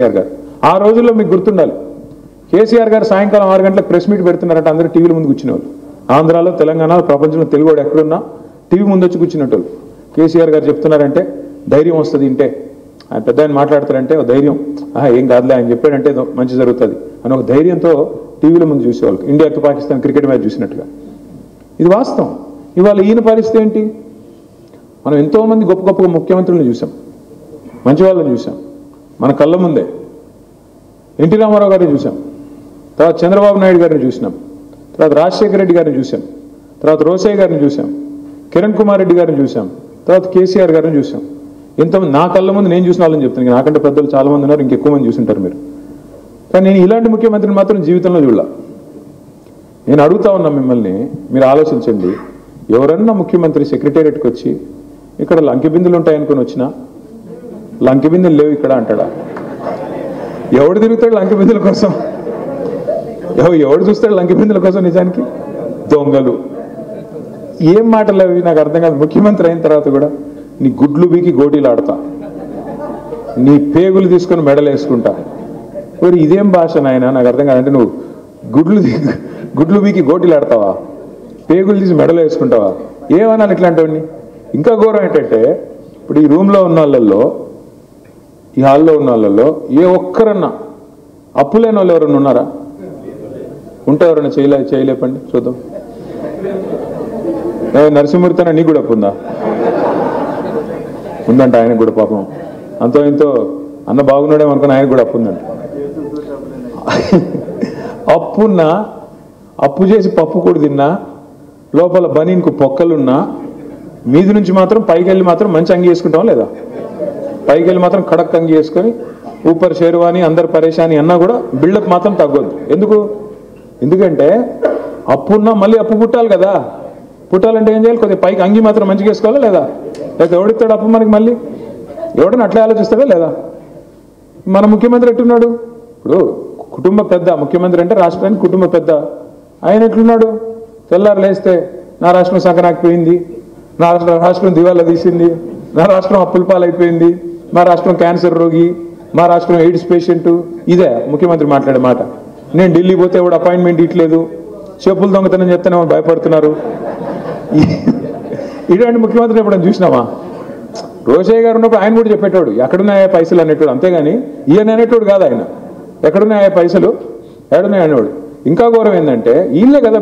గారు ఆ రోజుల్లో మీకు గుర్తుండాలి కేసీఆర్ గారు సాయంకాలం 6 గంటలకు ప్రెస్ మీట్ పెడుతున్నారంటే అందరూ టీవీల ముందు కూర్చునేవాళ్ళు. ఆంధ్రాలో తెలంగాణలో ప్రపంచంలో తెలుగువాడు ఎక్కడున్నా టీవీ ముందు వచ్చి కూర్చున్నట్టు కేసీఆర్ గారు చెప్తున్నారంటే ధైర్యం వస్తుంది. ఇంటే ఆయన పెద్ద ఆయన మాట్లాడతారంటే ధైర్యం ఏం కాదులే ఆయన చెప్పాడంటే మంచి జరుగుతుంది అని ఒక ధైర్యంతో టీవీల ముందు చూసేవాళ్ళు. ఇండియాతో పాకిస్తాన్ క్రికెట్ మ్యాచ్ చూసినట్టుగా. ఇది వాస్తవం. ఇవాళ ఈయన పరిస్థితి ఏంటి? మనం ఎంతోమంది గొప్ప గొప్ప ముఖ్యమంత్రులను చూసాం, మంచి వాళ్ళని చూసాం. మన కళ్ళ ముందే ఎన్టీ రామారావు గారిని చూసాం, తర్వాత చంద్రబాబు నాయుడు గారిని చూసినాం, తర్వాత రాజశేఖర రెడ్డి గారిని చూసాం, తర్వాత రోసయ్య గారిని చూసాం, కిరణ్ కుమార్ రెడ్డి గారిని చూసాం, తర్వాత కేసీఆర్ గారిని చూసాం. ఎంతమంది నా కళ్ళ ముందు నేను చూసిన వాళ్ళని చెప్తాను. నాకంటే పెద్దలు చాలా మంది ఉన్నారు, ఇంకెక్కువ మంది చూసింటారు మీరు. కానీ నేను ఇలాంటి ముఖ్యమంత్రిని మాత్రం జీవితంలో చూడాల. నేను అడుగుతా ఉన్నా మిమ్మల్ని, మీరు ఆలోచించండి. ఎవరన్నా ముఖ్యమంత్రి సెక్రటేరియట్కి వచ్చి ఇక్కడ లంకి బిందులు ఉంటాయనుకుని వచ్చినా లంకి బిందులు లేవు ఇక్కడ అంటాడా? ఎవడు తిరుగుతాడు లంకి బిందుల కోసం? ఎవడు చూస్తాడు లంకి బిందుల కోసం? నిజానికి దొంగలు. ఏం మాటలు అవి నాకు అర్థం కాదు. ముఖ్యమంత్రి అయిన తర్వాత కూడా నీ గుడ్లు బీకి గోటీలు ఆడతా, నీ పేగులు తీసుకొని మెడలు వేసుకుంటా. మరి ఇదేం భాష నాయన? నాకు అర్థం కాదంటే నువ్వు గుడ్లు బీకి గోటీలు ఆడతావా? పేగులు తీసి మెడలు వేసుకుంటావా? ఏమన్నాను ఇట్లాంటివన్నీ? ఇంకా ఘోరం ఏంటంటే ఇప్పుడు ఈ రూమ్లో ఉన్న వాళ్ళల్లో, ఈ హాల్లో ఉన్న వాళ్ళల్లో ఏ ఒక్కరన్నా అప్పు లేని వాళ్ళు ఎవరన్నా ఉన్నారా? ఉంటే ఎవరన్నా చేయలేపండి చూద్దాం. నరసింహమూర్తి అన్న నీకు కూడా అప్పు ఉందా? ఉందంట ఆయనకు కూడా. పాపం అంతో ఇంతో అన్న బాగున్నాడేమో అనుకుని ఆయనకు కూడా అప్పు ఉందంట. అప్పున్నా, అప్పు చేసి పప్పు కూడా తిన్నా, లోపల బనీన్కు పొక్కలున్నా, మీది నుంచి మాత్రం పైకి వెళ్ళి మాత్రం మంచి అంగి వేసుకుంటాం లేదా? పైకి వెళ్ళి మాత్రం కడక్ అంగి వేసుకొని ఊపర్ షేర్వాని అందరు పరేషాని అన్నా కూడా బిల్డప్ మాత్రం తగ్గొద్దు. ఎందుకంటే అప్పున్నా మళ్ళీ అప్పు పుట్టాలి కదా. పుట్టాలంటే ఏం చేయాలి? కొద్దిగా పైకి అంగి మాత్రం మంచిగా వేసుకోవాలా లేదా? లేకపోతే ఎవడిస్తాడు అప్పు మనకి? మళ్ళీ ఎవడన్నా అట్లా ఆలోచిస్తాడా లేదా? మన ముఖ్యమంత్రి ఎట్టున్నాడు? ఇప్పుడు కుటుంబ పెద్ద ముఖ్యమంత్రి అంటే రాష్ట్రానికి కుటుంబ పెద్ద. ఆయన ఎట్లున్నాడు? తెల్లారు లేస్తే నా రాష్ట్రం సంకనాకపోయింది, నా రాష్ట్రం దివాలా తీసింది, నా రాష్ట్రం అప్పుల పాలైపోయింది, మా రాష్ట్రం క్యాన్సర్ రోగి, మా రాష్ట్రం ఎయిడ్స్ పేషెంట్. ఇదే ముఖ్యమంత్రి మాట్లాడే మాట. నేను ఢిల్లీ పోతే ఎవడు అపాయింట్మెంట్ ఇట్లేదు, చెప్పులు దొంగతనం చెప్తేనే భయపడుతున్నారు. ఇటువంటి ముఖ్యమంత్రి ఎప్పుడైనా చూసినామా? రోషయ్య గారు ఉన్నప్పుడు ఆయన కూడా చెప్పేటోడు ఎక్కడున్నాయా పైసలు అనేటోడు, అంతేగాని ఈయన అనేటోడు కాదు. ఆయన ఎక్కడున్నాయా పైసలు, ఎక్కడున్నాయి అనేవాడు. ఇంకా ఘోరం ఏంటంటే వీళ్ళే కదా